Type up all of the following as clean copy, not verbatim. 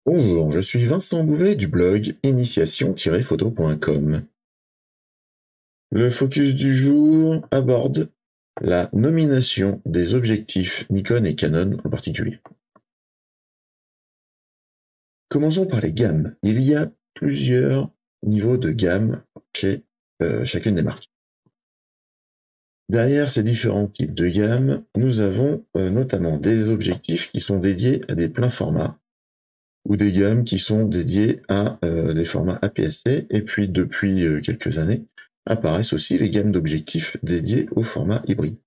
Bonjour, je suis Vincent Bouvet du blog initiation-photo.com. Le focus du jour aborde la nomination des objectifs Nikon et Canon en particulier. Commençons par les gammes. Il y a plusieurs niveaux de gamme chez chacune des marques. Derrière ces différents types de gamme, nous avons notamment des objectifs qui sont dédiés à des pleins formats, ou des gammes qui sont dédiées à des formats APS-C, et puis depuis quelques années, apparaissent aussi les gammes d'objectifs dédiées au format hybride.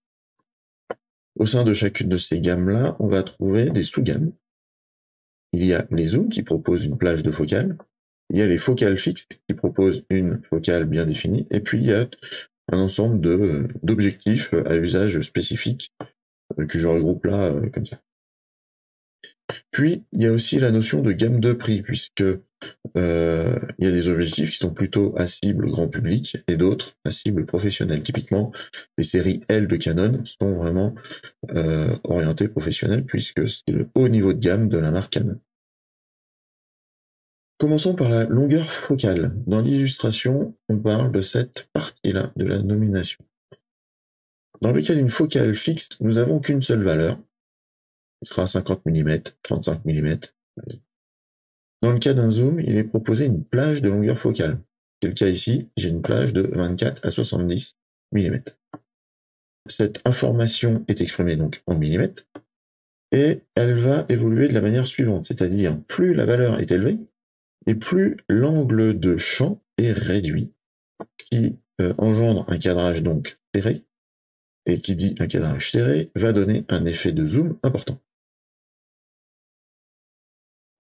Au sein de chacune de ces gammes-là, on va trouver des sous-gammes. Il y a les zooms qui proposent une plage de focale, il y a les focales fixes qui proposent une focale bien définie, et puis il y a un ensemble d'objectifs à usage spécifique que je regroupe là comme ça. Puis, il y a aussi la notion de gamme de prix, puisque il y a des objectifs qui sont plutôt à cible grand public et d'autres à cible professionnelle. Typiquement, les séries L de Canon sont vraiment orientées professionnelles, puisque c'est le haut niveau de gamme de la marque Canon. Commençons par la longueur focale. Dans l'illustration, on parle de cette partie-là de la nomination. Dans le cas d'une focale fixe, nous n'avons qu'une seule valeur, qui sera 50 mm, 35 mm. Dans le cas d'un zoom, il est proposé une plage de longueur focale. C'est le cas ici, j'ai une plage de 24 à 70 mm. Cette information est exprimée donc en millimètres, et elle va évoluer de la manière suivante, c'est-à-dire plus la valeur est élevée, et plus l'angle de champ est réduit, qui engendre un cadrage donc serré, et qui dit un cadrage serré va donner un effet de zoom important.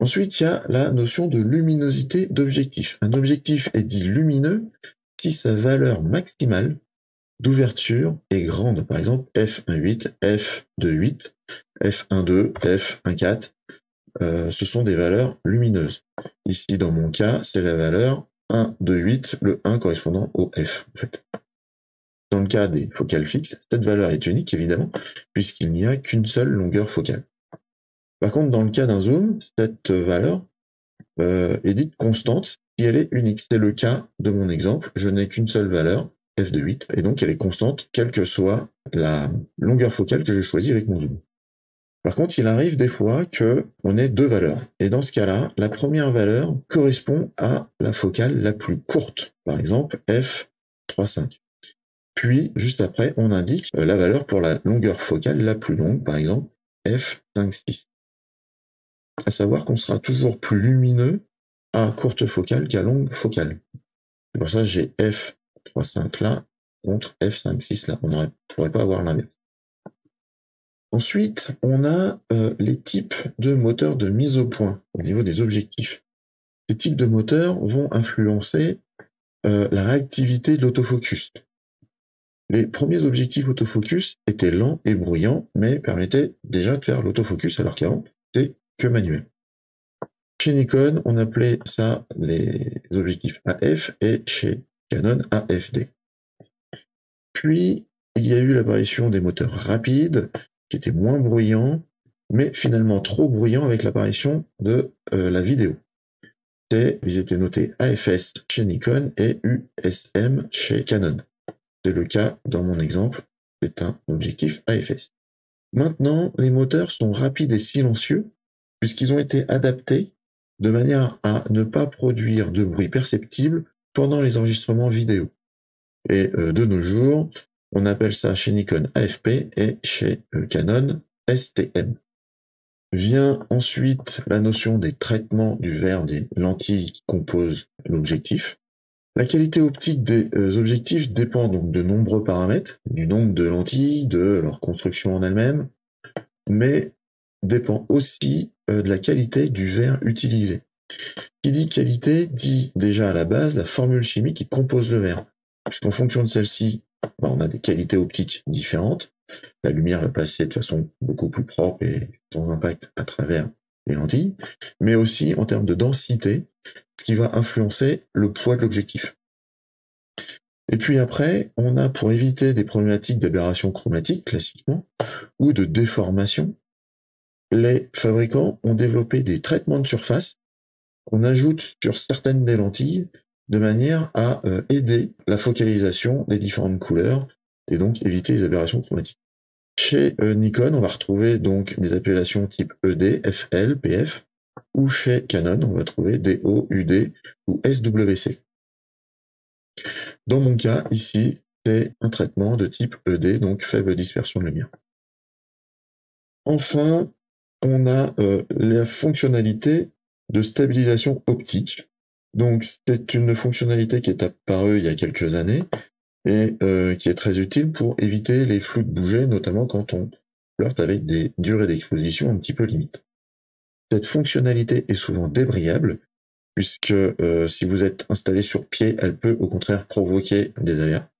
Ensuite, il y a la notion de luminosité d'objectif. Un objectif est dit lumineux si sa valeur maximale d'ouverture est grande. Par exemple, f1.8, f2.8, f1.2, f1.4, ce sont des valeurs lumineuses. Ici, dans mon cas, c'est la valeur 1.2.8, le 1 correspondant au f, en fait. Dans le cas des focales fixes, cette valeur est unique, évidemment, puisqu'il n'y a qu'une seule longueur focale. Par contre, dans le cas d'un zoom, cette valeur est dite constante si elle est unique. C'est le cas de mon exemple. Je n'ai qu'une seule valeur, f de 8, et donc elle est constante, quelle que soit la longueur focale que je choisis avec mon zoom. Par contre, il arrive des fois qu'on ait deux valeurs. Et dans ce cas-là, la première valeur correspond à la focale la plus courte. Par exemple, f3.5. Puis, juste après, on indique la valeur pour la longueur focale la plus longue, par exemple, f5.6. À savoir qu'on sera toujours plus lumineux à courte focale qu'à longue focale. C'est pour ça que j'ai f3.5 là contre f5.6 là. On ne pourrait pas avoir l'inverse. Ensuite, on a les types de moteurs de mise au point au niveau des objectifs. Ces types de moteurs vont influencer la réactivité de l'autofocus. Les premiers objectifs autofocus étaient lents et bruyants, mais permettaient déjà de faire l'autofocus, alors qu'avant, c'était que manuel. Chez Nikon, on appelait ça les objectifs AF et chez Canon AFD. Puis, il y a eu l'apparition des moteurs rapides, qui étaient moins bruyants, mais finalement trop bruyants avec l'apparition de la vidéo. Ils étaient notés AFS chez Nikon et USM chez Canon. C'est le cas dans mon exemple, c'est un objectif AFS. Maintenant, les moteurs sont rapides et silencieux, puisqu'ils ont été adaptés de manière à ne pas produire de bruit perceptible pendant les enregistrements vidéo. Et de nos jours, on appelle ça chez Nikon AFP et chez Canon STM. Vient ensuite la notion des traitements du verre des lentilles qui composent l'objectif. La qualité optique des objectifs dépend donc de nombreux paramètres, du nombre de lentilles, de leur construction en elle-même, mais dépend aussi de la qualité du verre utilisé. Qui dit qualité dit déjà à la base la formule chimique qui compose le verre. Puisqu'en fonction de celle-ci, on a des qualités optiques différentes. La lumière va passer de façon beaucoup plus propre et sans impact à travers les lentilles, mais aussi en termes de densité, ce qui va influencer le poids de l'objectif. Et puis après, on a, pour éviter des problématiques d'aberration chromatique, classiquement, ou de déformation, les fabricants ont développé des traitements de surface qu'on ajoute sur certaines des lentilles de manière à aider la focalisation des différentes couleurs et donc éviter les aberrations chromatiques. Chez Nikon, on va retrouver donc des appellations type ED, FL, PF, ou chez Canon, on va trouver DO, UD ou SWC. Dans mon cas, ici, c'est un traitement de type ED, donc faible dispersion de lumière. Enfin, on a la fonctionnalité de stabilisation optique. Donc, c'est une fonctionnalité qui est apparue il y a quelques années et qui est très utile pour éviter les flous de bouger, notamment quand on flirte avec des durées d'exposition un petit peu limites. Cette fonctionnalité est souvent débrayable, puisque si vous êtes installé sur pied, elle peut au contraire provoquer des aléas.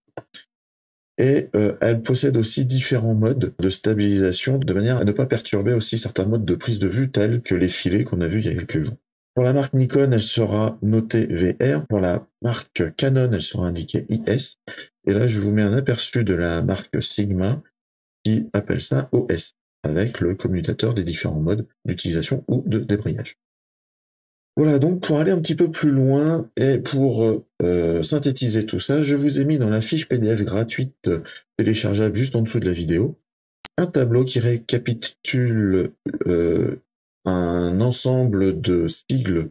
Et elle possède aussi différents modes de stabilisation, de manière à ne pas perturber aussi certains modes de prise de vue, tels que les filets qu'on a vus il y a quelques jours. Pour la marque Nikon, elle sera notée VR. Pour la marque Canon, elle sera indiquée IS. Et là, je vous mets un aperçu de la marque Sigma, qui appelle ça OS, avec le commutateur des différents modes d'utilisation ou de débrayage. Voilà, donc pour aller un petit peu plus loin et pour synthétiser tout ça, je vous ai mis dans la fiche PDF gratuite téléchargeable juste en dessous de la vidéo, un tableau qui récapitule un ensemble de sigles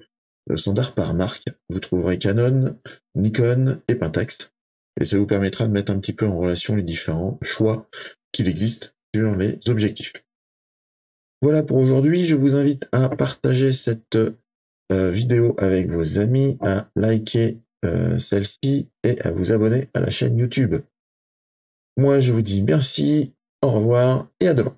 standards par marque. Vous trouverez Canon, Nikon et Pentax. Et ça vous permettra de mettre un petit peu en relation les différents choix qu'il existe sur les objectifs. Voilà pour aujourd'hui. Je vous invite à partager cette vidéo avec vos amis, à liker celle-ci et à vous abonner à la chaîne YouTube. Moi, je vous dis merci, au revoir et à demain.